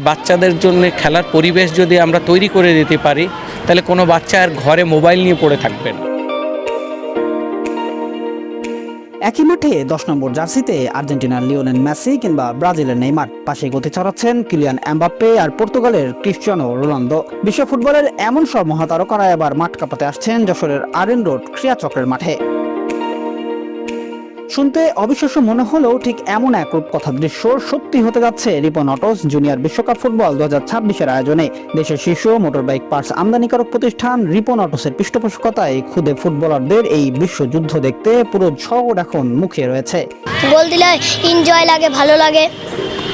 বাচ্চাদের জন্য খেলার পরিবেশ যদি আমরা তৈরি করে দিতে পারি, তাহলে কোনো বাচ্চা আর ঘরে মোবাইল নিয়ে পড়ে থাকবে না। একই মাঠে 10 নম্বর জার্সিতে আর্জেন্টিনার লিওনেল মেসি কিংবা ব্রাজিলের নেইমার, পাশে গতি ছড়াচ্ছেন কিলিয়ান এমবাপ্পে আর পর্তুগালের ক্রিশ্চিয়ানো রোনালদো। বিশ্ব ফুটবলের এমন সব মহাতারকারা এবার মাঠ কাঁপাতে আসছেন যশোরের আরএন রোড ক্রীড়াচক্রের মাঠে। শুনতে অবিশ্বাস্য মনে হলেও ঠিক এমন এক রূপকথার দৃশ্য সত্যি হতে যাচ্ছে রিপন অটোস জুনিয়র বিশ্বকাপ ফুটবল 2026-এর আয়োজনে। দেশের শীর্ষ মোটরবাইক পার্টস আমদানিকারক প্রতিষ্ঠান রিপন অটোসের পৃষ্ঠপোষকতায় খুদে ফুটবলারদের এই বিশ্বযুদ্ধ দেখতে পুরো শহর এখন মুখিয়ে রয়েছে। গোল দিলে এনজয় লাগে, ভালো লাগে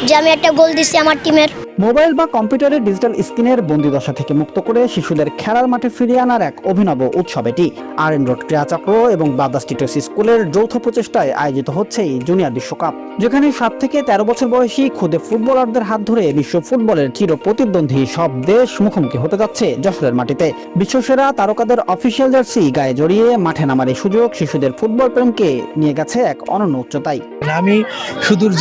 যে আমি একটা গোল দিচ্ছি আমার টিমের। মোবাইল বা কম্পিউটারের ডিজিটাল স্ক্রিনের বন্দিদশা থেকে মুক্ত করে শিশুদের খেলার মাঠে ফিরিয়ে আনার এক অভিনব উৎসব এটি। আরএন রোড ক্রীড়াচক্র এবং ব্রাদার্স টিটোস স্কুলের যৌথ প্রচেষ্টায় আয়োজিত হচ্ছে এই জুনিয়র বিশ্বকাপ, যেখানে 7 থেকে 13 বছর বয়সী খুদে ফুটবলারদের হাত ধরে বিশ্ব ফুটবলের চির প্রতিদ্বন্দ্বী সব দেশ মুখোমুখি হতে যাচ্ছে যশোরের মাটিতে। বিশ্বসেরা তারকাদের অফিসিয়াল জার্সি গায়ে জড়িয়ে মাঠে নামার এই সুযোগ শিশুদের ফুটবল প্রেমকে নিয়ে গেছে এক অনন্য উচ্চতায়। আমি সুদূর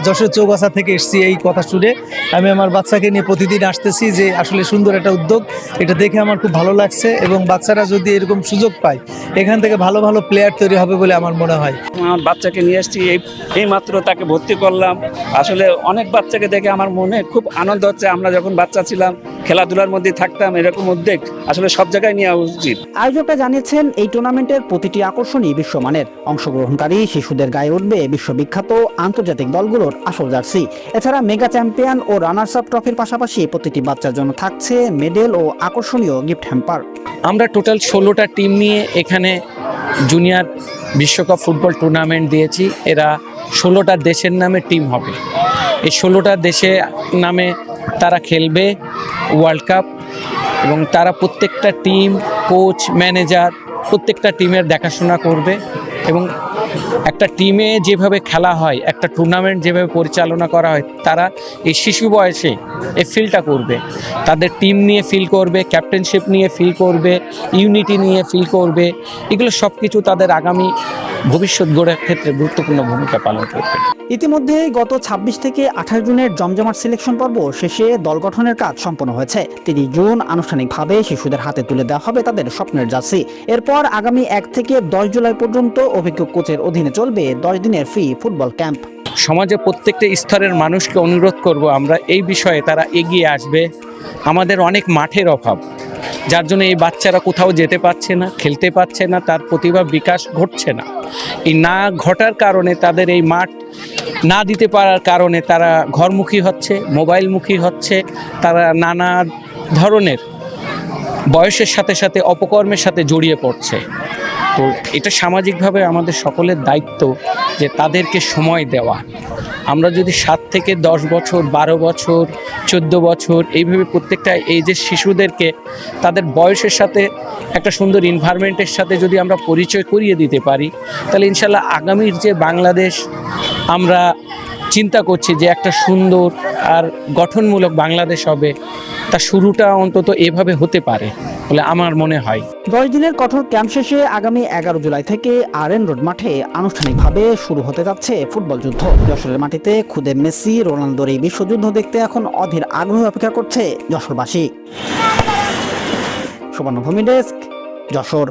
যশোর চৌগাছা থেকে এসেছি এই কথা শুনে। আমি আমার বাচ্চাকে নিয়ে প্রতিদিন আসতেছি, যে আসলে সুন্দর একটা উদ্যোগ, এটা দেখে আমার খুব ভালো লাগছে এবং বাচ্চারা যদি এরকম সুযোগ পায় এখান থেকে ভালো ভালো প্লেয়ার তৈরি হবে বলে আমার মনে হয়। আমার বাচ্চাকে নিয়ে এসেছি, এই মাত্র তাকে ভর্তি করলাম। আসলে অনেক বাচ্চাকে দেখে আমার মনে খুব আনন্দ হচ্ছে। আমরা যখন বাচ্চা ছিলাম খেলাধুলার মধ্যে থাকতাম, এরকম উদ্যোগ আসলে সব জায়গায় নেওয়া উচিত। আয়োজকরা জানিয়েছেন এই টুর্নামেন্টের প্রতিটি আকর্ষণই বিশ্বমানের। অংশগ্রহণকারী শিশুদের গায়ে উঠবে বিশ্ববিখ্যাত আন্তর্জাতিক দলগুলোর আসল জার্সি। এছাড়া মেগা চ্যাম্পিয়ন ও রানার্স আপ ট্রফির পাশাপাশি প্রতিটি বাচ্চার জন্য থাকছে মেডেল ও আকর্ষণীয় গিফট হ্যাম্পার। আমরা টোটাল 16টা টিম নিয়ে এখানে জুনিয়র বিশ্বকাপ ফুটবল টুর্নামেন্ট দিয়েছি। এরা 16টা দেশের নামে টিম হবে। এই 16টা দেশের নামে তারা খেলবে ওয়ার্ল্ড কাপ, এবং তারা প্রত্যেকটা টিম, কোচ, ম্যানেজার প্রত্যেকটা টিমের দেখাশোনা করবে। এবং একটা টিমে যেভাবে খেলা হয়, একটা টুর্নামেন্ট যেভাবে পরিচালনা করা হয়, তারা এই শিশু বয়সে এই ফিলটা করবে। তাদের টিম নিয়ে ফিল করবে, ক্যাপ্টেনশিপ নিয়ে ফিল করবে, ইউনিটি নিয়ে ফিল করবে। এগুলো সব কিছু তাদের আগামী ভবিষ্যৎ গড়ার ক্ষেত্রে গুরুত্বপূর্ণ ভূমিকা পালন করবে। ইতিমধ্যে গত 26 থেকে 28 জুনের জমজমাট সিলেকশন পর্ব শেষে দল গঠনের কাজ সম্পন্ন হয়েছে। 30 জুন আনুষ্ঠানিকভাবে শিশুদের হাতে তুলে দেওয়া হবে তাদের স্বপ্নের জার্সি। এরপর আগামী 1 থেকে 10 জুলাই পর্যন্ত অভিজ্ঞ কোচের অধীনে চলবে 10 দিনের ফ্রি ফুটবল ক্যাম্প। সমাজে প্রত্যেকটা স্তরের মানুষকে অনুরোধ করব আমরা এই বিষয়ে তারা এগিয়ে আসবে। আমাদের অনেক মাঠের অভাব, যার জন্য এই বাচ্চারা কোথাও যেতে পারছে না, খেলতে পারছে না, তার প্রতিভা বিকাশ ঘটছে না। এই না ঘটার কারণে, তাদের এই মাঠ না দিতে পারার কারণে তারা ঘরমুখী হচ্ছে, মোবাইলমুখী হচ্ছে, তারা নানা ধরনের বয়সের সাথে সাথে অপকর্মের সাথে জড়িয়ে পড়ছে। তো এটা সামাজিকভাবে আমাদের সকলের দায়িত্ব যে তাদেরকে সময় দেওয়া। আমরা যদি 7 থেকে 10 বছর, 12 বছর, 14 বছর এইভাবে প্রত্যেকটা এজের শিশুদেরকে তাদের বয়সের সাথে একটা সুন্দর এনভায়রনমেন্টের সাথে যদি আমরা পরিচয় করিয়ে দিতে পারি, তাহলে ইনশাল্লাহ আগামীর যে বাংলাদেশ আমরা চিন্তা করছি যে একটা সুন্দর আর গঠনমূলক বাংলাদেশ হবে, তা শুরুটা অন্তত এভাবে হতে পারে বলে আমার মনে হয়। 10 দিনের কঠোর ক্যাম্প শেষে আগামী 11 জুলাই থেকে আরএন রোড মাঠে আনুষ্ঠানিকভাবে শুরু হতে যাচ্ছে ফুটবল যুদ্ধ। যশোরের মাটিতে খুদে মেসি, রোনালদোর এই বিশ্বযুদ্ধ দেখতে এখন অধীর আগ্রহে অপেক্ষা করছে যশোরবাসী। সুবর্ণভূমি ডেস্ক, যশোর।